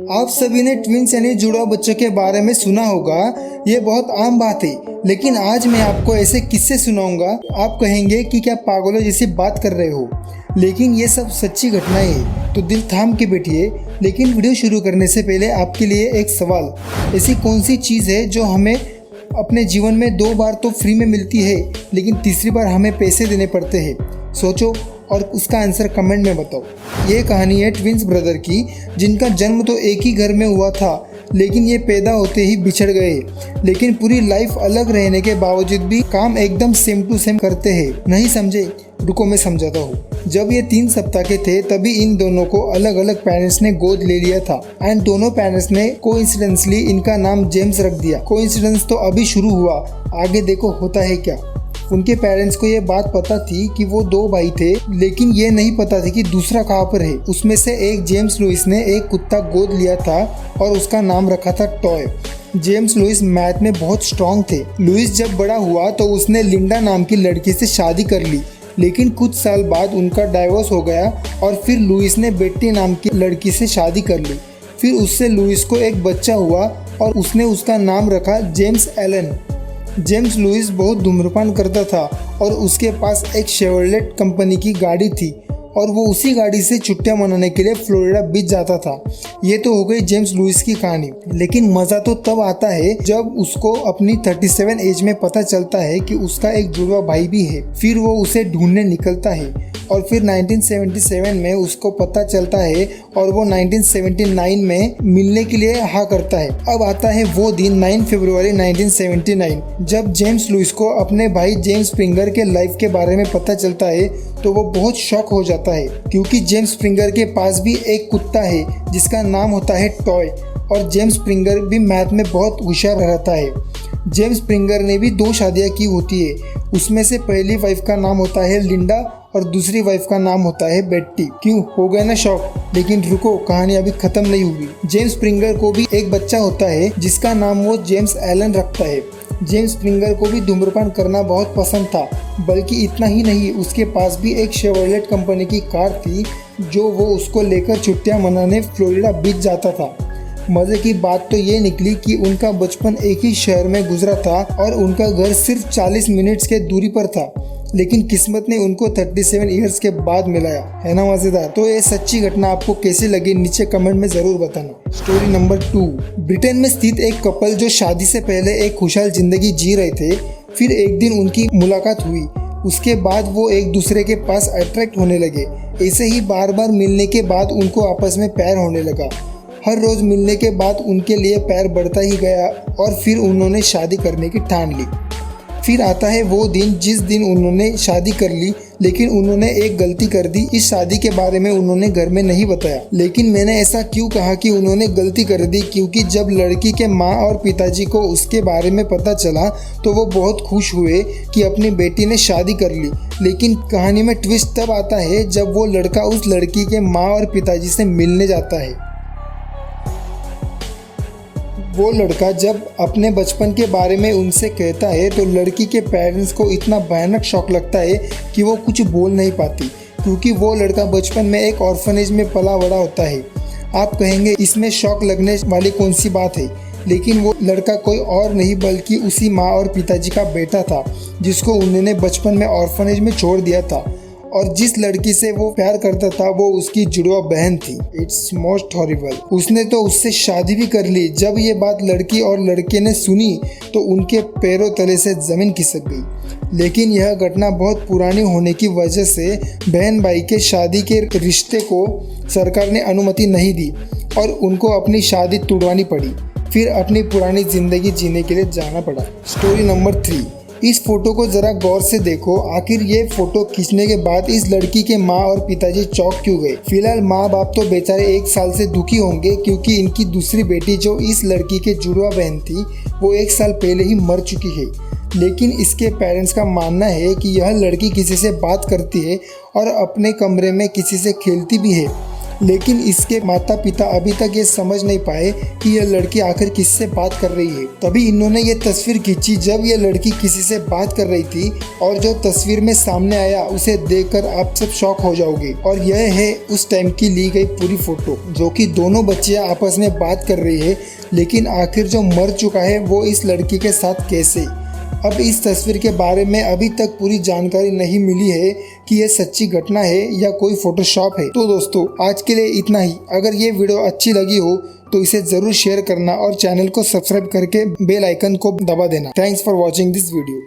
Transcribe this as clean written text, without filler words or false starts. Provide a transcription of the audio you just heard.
आप सभी ने ट्विंस यानी जुड़वा बच्चों के बारे में सुना होगा। ये बहुत आम बात है, लेकिन आज मैं आपको ऐसे किस्से सुनाऊंगा आप कहेंगे कि क्या पागलों जैसी बात कर रहे हो, लेकिन ये सब सच्ची घटनाएं हैं। तो दिल थाम के बैठिए। लेकिन वीडियो शुरू करने से पहले आपके लिए एक सवाल, ऐसी कौन सी चीज़ है जो हमें अपने जीवन में 2 बार तो फ्री में मिलती है, लेकिन तीसरी बार हमें पैसे देने पड़ते हैं? सोचो और उसका आंसर कमेंट में बताओ। ये कहानी है ट्विंस ब्रदर की, जिनका जन्म तो एक ही घर में हुआ था, लेकिन ये पैदा होते ही बिछड़ गए। लेकिन पूरी लाइफ अलग रहने के बावजूद भी काम एकदम सेम टू सेम करते हैं। नहीं समझे? रुको मैं समझाता हूँ। जब ये 3 सप्ताह के थे तभी इन दोनों को अलग अलग पेरेंट्स ने गोद ले लिया था एंड दोनों पेरेंट्स ने कोइंसिडेंटली इनका नाम जेम्स रख दिया। कोइंसिडेंस तो अभी शुरू हुआ, आगे देखो होता है क्या। उनके पेरेंट्स को ये बात पता थी कि वो 2 भाई थे, लेकिन ये नहीं पता थी कि दूसरा कहाँ पर है। उसमें से एक जेम्स लुइस ने एक कुत्ता गोद लिया था और उसका नाम रखा था टॉय। जेम्स लुइस मैथ में बहुत स्ट्रांग थे। लुइस जब बड़ा हुआ तो उसने लिंडा नाम की लड़की से शादी कर ली, लेकिन कुछ साल बाद उनका डाइवोर्स हो गया और फिर लुइस ने बेट्टी नाम की लड़की से शादी कर ली। फिर उससे लुइस को एक बच्चा हुआ और उसने उसका नाम रखा जेम्स एलन। जेम्स लुइस बहुत धूम्रपान करता था और उसके पास एक शेवरलेट कंपनी की गाड़ी थी और वो उसी गाड़ी से छुट्टियां मनाने के लिए फ्लोरिडा बीच जाता था। ये तो हो गई जेम्स लुइस की कहानी, लेकिन मज़ा तो तब आता है जब उसको अपनी 37 एज में पता चलता है कि उसका एक जुड़वा भाई भी है। फिर वो उसे ढूंढने निकलता है और फिर 1977 में उसको पता चलता है और वो 1979 में मिलने के लिए हाँ करता है। अब आता है वो दिन 9 फरवरी 1979, जब जेम्स लुइस को अपने भाई जेम्स स्प्रिंगर के लाइफ के बारे में पता चलता है तो वो बहुत शॉक हो जाता है, क्योंकि जेम्स स्प्रिंगर के पास भी एक कुत्ता है जिसका नाम होता है टॉय और जेम्स स्प्रिंगर भी मैथ में बहुत होशियार रहता है। जेम्स स्प्रिंगर ने भी 2 शादियाँ की होती है। उसमें से पहली वाइफ का नाम होता है लिंडा और दूसरी वाइफ का नाम होता है बेट्टी। क्यों हो गए ना शॉक? लेकिन रुको, कहानी अभी खत्म नहीं हुई। जेम्स स्प्रिंगर को भी एक बच्चा होता है जिसका नाम वो जेम्स एलन रखता है। जेम्स स्प्रिंगर को भी धूम्रपान करना बहुत पसंद था, बल्कि इतना ही नहीं, उसके पास भी एक शेवरलेट कंपनी की कार थी जो वो उसको लेकर छुट्टियां मनाने फ्लोरिडा बीच जाता था। मज़े की बात तो ये निकली कि उनका बचपन एक ही शहर में गुजरा था और उनका घर सिर्फ 40 मिनट्स के दूरी पर था, लेकिन किस्मत ने उनको 37 ईयर्स के बाद मिलाया। है ना मज़ेदार? तो ये सच्ची घटना आपको कैसी लगी नीचे कमेंट में ज़रूर बताना। Story number 2। ब्रिटेन में स्थित एक कपल जो शादी से पहले एक खुशहाल जिंदगी जी रहे थे, फिर एक दिन उनकी मुलाकात हुई। उसके बाद वो एक दूसरे के पास अट्रैक्ट होने लगे। ऐसे ही बार बार मिलने के बाद उनको आपस में प्यार होने लगा। हर रोज़ मिलने के बाद उनके लिए प्यार बढ़ता ही गया और फिर उन्होंने शादी करने की ठान ली। फिर आता है वो दिन जिस दिन उन्होंने शादी कर ली, लेकिन उन्होंने एक गलती कर दी। इस शादी के बारे में उन्होंने घर में नहीं बताया। लेकिन मैंने ऐसा क्यों कहा कि उन्होंने गलती कर दी? क्योंकि जब लड़की के माँ और पिताजी को उसके बारे में पता चला तो वो बहुत खुश हुए कि अपनी बेटी ने शादी कर ली। लेकिन कहानी में ट्विस्ट तब आता है जब वो लड़का उस लड़की के माँ और पिताजी से मिलने जाता है। वो लड़का जब अपने बचपन के बारे में उनसे कहता है तो लड़की के पेरेंट्स को इतना भयानक शॉक लगता है कि वो कुछ बोल नहीं पाती, क्योंकि वो लड़का बचपन में एक ऑर्फनेज में पला बड़ा होता है। आप कहेंगे इसमें शॉक लगने वाली कौन सी बात है, लेकिन वो लड़का कोई और नहीं बल्कि उसी माँ और पिताजी का बेटा था जिसको उन्होंने बचपन में ऑर्फनेज में छोड़ दिया था। और जिस लड़की से वो प्यार करता था वो उसकी जुड़वा बहन थी। It's most horrible. उसने तो उससे शादी भी कर ली। जब ये बात लड़की और लड़के ने सुनी तो उनके पैरों तले से ज़मीन खिसक गई। लेकिन यह घटना बहुत पुरानी होने की वजह से बहन भाई के शादी के रिश्ते को सरकार ने अनुमति नहीं दी और उनको अपनी शादी तुड़वानी पड़ी। फिर अपनी पुरानी ज़िंदगी जीने के लिए जाना पड़ा। Story number 3। इस फोटो को जरा गौर से देखो। आखिर ये फोटो खींचने के बाद इस लड़की के माँ और पिताजी चौंक क्यों गए? फिलहाल माँ बाप तो बेचारे 1 साल से दुखी होंगे, क्योंकि इनकी दूसरी बेटी जो इस लड़की के जुड़वा बहन थी वो 1 साल पहले ही मर चुकी है। लेकिन इसके पेरेंट्स का मानना है कि यह लड़की किसी से बात करती है और अपने कमरे में किसी से खेलती भी है। लेकिन इसके माता पिता अभी तक ये समझ नहीं पाए कि यह लड़की आखिर किससे बात कर रही है। तभी इन्होंने ये तस्वीर खींची जब यह लड़की किसी से बात कर रही थी, और जो तस्वीर में सामने आया उसे देखकर आप सब शॉक हो जाओगे। और यह है उस टाइम की ली गई पूरी फोटो, जो कि दोनों बच्चियां आपस में बात कर रही है, लेकिन आखिर जो मर चुका है वो इस लड़की के साथ कैसे। अब इस तस्वीर के बारे में अभी तक पूरी जानकारी नहीं मिली है कि यह सच्ची घटना है या कोई फोटोशॉप है। तो दोस्तों, आज के लिए इतना ही। अगर ये वीडियो अच्छी लगी हो तो इसे जरूर शेयर करना और चैनल को सब्सक्राइब करके बेल आइकन को दबा देना। Thanks for watching this video.